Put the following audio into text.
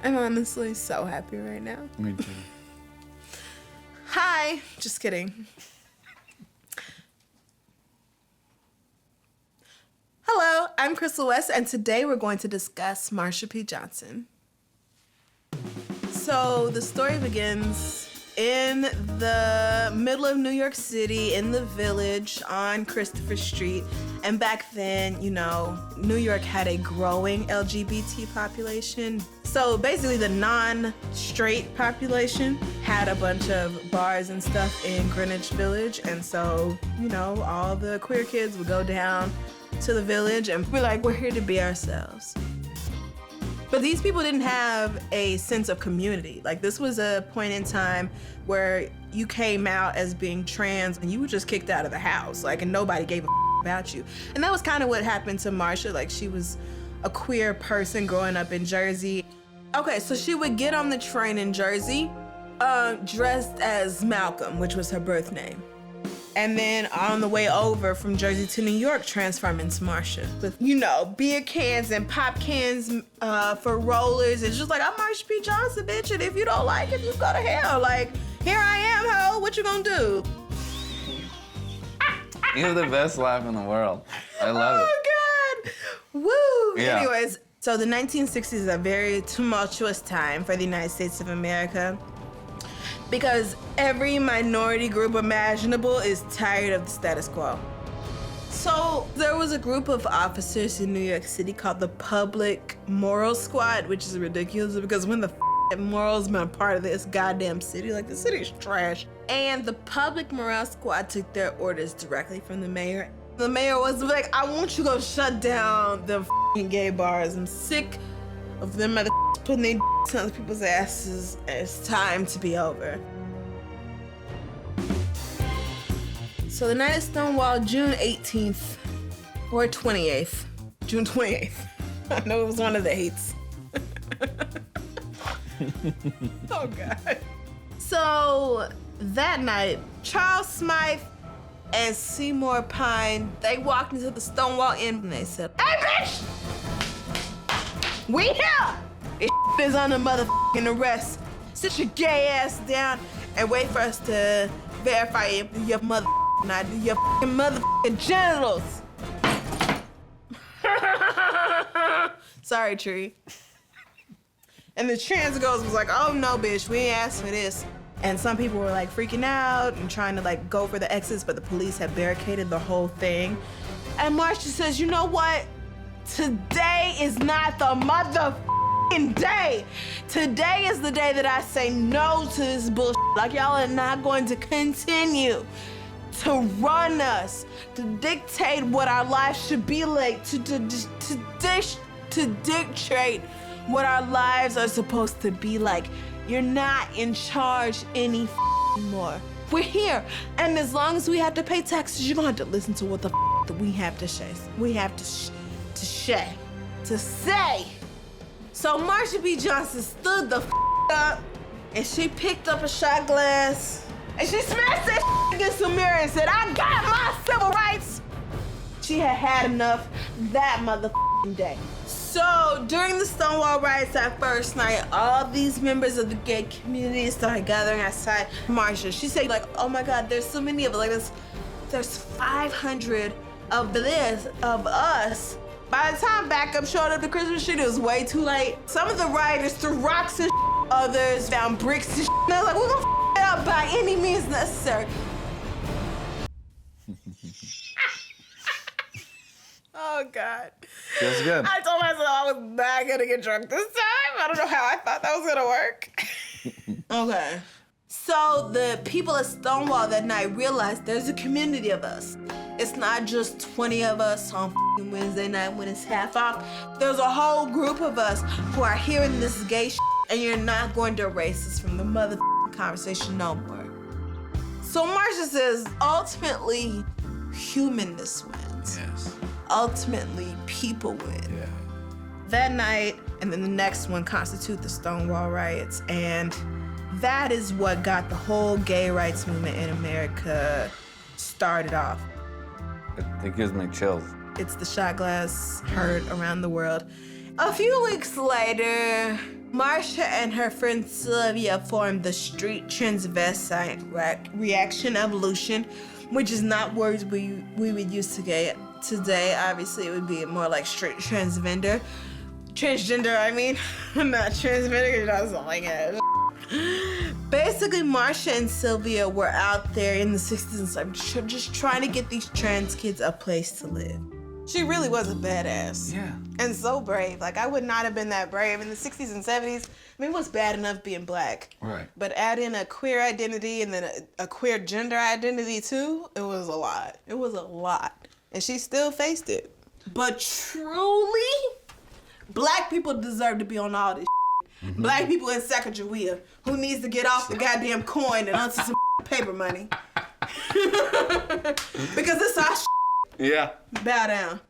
I'm honestly so happy right now. Me too. Hi. Just kidding. Hello, I'm Crystal West, and today we're going to discuss Marsha P. Johnson. So the story begins in the middle of New York City, in the Village on Christopher Street. And back then, you know, New York had a growing LGBT population. So basically the non-straight population had a bunch of bars and stuff in Greenwich Village. And so, you know, all the queer kids would go down to the Village and be like, we're here to be ourselves. But these people didn't have a sense of community. Like, this was a point in time where you came out as being trans and you were just kicked out of the house, like, and nobody gave a about you. And that was kind of what happened to Marsha. Like, she was a queer person growing up in Jersey. Okay, so she would get on the train in Jersey dressed as Malcolm, which was her birth name. And then on the way over from Jersey to New York, transform into Marsha with, you know, beer cans and pop cans for rollers. It's just like, I'm Marsha P. Johnson, bitch, and if you don't like it, you go to hell. Like, here I am, ho, what you gonna do? You have the best laugh in the world. I love it. Oh, God. Woo. Yeah. Anyways, so the 1960s is a very tumultuous time for the United States of America because every minority group imaginable is tired of the status quo. So there was a group of officers in New York City called the Public Moral Squad, which is ridiculous because when the morals been a part of this goddamn city, like, the city is trash. And the Public Morale Squad took their orders directly from the mayor. The mayor was like, I want you to go shut down the gay bars. I'm sick of them putting their on other people's asses. It's time to be over. So the night of Stonewall, June 18th or 28th. June 28th. I know it was one of the 8s. Oh, God. So that night, Charles Smythe and Seymour Pine, they walked into the Stonewall Inn and they said, hey, bitch! We here! This is on the motherfucking arrest. Sit your gay ass down and wait for us to verify your motherfucking genitals. Sorry, Tree. And the trans girls was like, oh no, bitch, we ain't asked for this. And some people were like freaking out and trying to like go for the exits, but the police had barricaded the whole thing. And Marsha says, you know what? Today is not the motherfucking day. Today is the day that I say no to this bullshit. Like, y'all are not going to continue to run us, to dictate what our lives should be like, to dictate what our lives are supposed to be like. You're not in charge anymore. We're here, and as long as we have to pay taxes, you're gonna have to listen to what the that we have to say. We have to say. So Marsha P. Johnson stood the up, and she picked up a shot glass, and she smashed that against the mirror and said, I got my civil rights. She had had enough that motherfucking day. So during the Stonewall Riots that first night, all these members of the gay community started gathering outside Marsha. She said, like, oh my God, there's so many of us. Like, there's 500 of us. By the time backup showed up to Christmas Street, it was way too late. Some of the rioters threw rocks and others found bricks and and I was like, we're gonna it up by any means necessary. Oh, God. Feels good. I told myself I was not gonna get drunk this time. I don't know how I thought that was gonna work. Okay. So the people at Stonewall that night realized there's a community of us. It's not just 20 of us on Wednesday night when it's half off. There's a whole group of us who are hearing this gay shit, and you're not going to erase us from the conversation no more. So Marsha says, ultimately, humanness wins. Yes. Ultimately, people win. Yeah. That night and then the next one constitute the Stonewall Riots, and that is what got the whole gay rights movement in America started off. It gives me chills. It's the shot glass heard around the world. A few weeks later, Marsha and her friend Sylvia formed the Street Transvestite Reaction Evolution, which is not words we would use today. Obviously, it would be more like street transgender. Transgender, I mean. Not transgender, because that's like it. Basically, Marsha and Sylvia were out there in the 60s and 70s just trying to get these trans kids a place to live. She really was a badass. Yeah. And so brave. Like, I would not have been that brave in the 60s and 70s. I mean, it was bad enough being black. Right. But add in a queer identity and then a queer gender identity too, it was a lot. It was a lot. And she still faced it. But truly, black people deserve to be on all this shit. Black people in Sacagawea who needs to get off the goddamn coin and onto some paper money. Because it's our shit. Yeah. Bow down.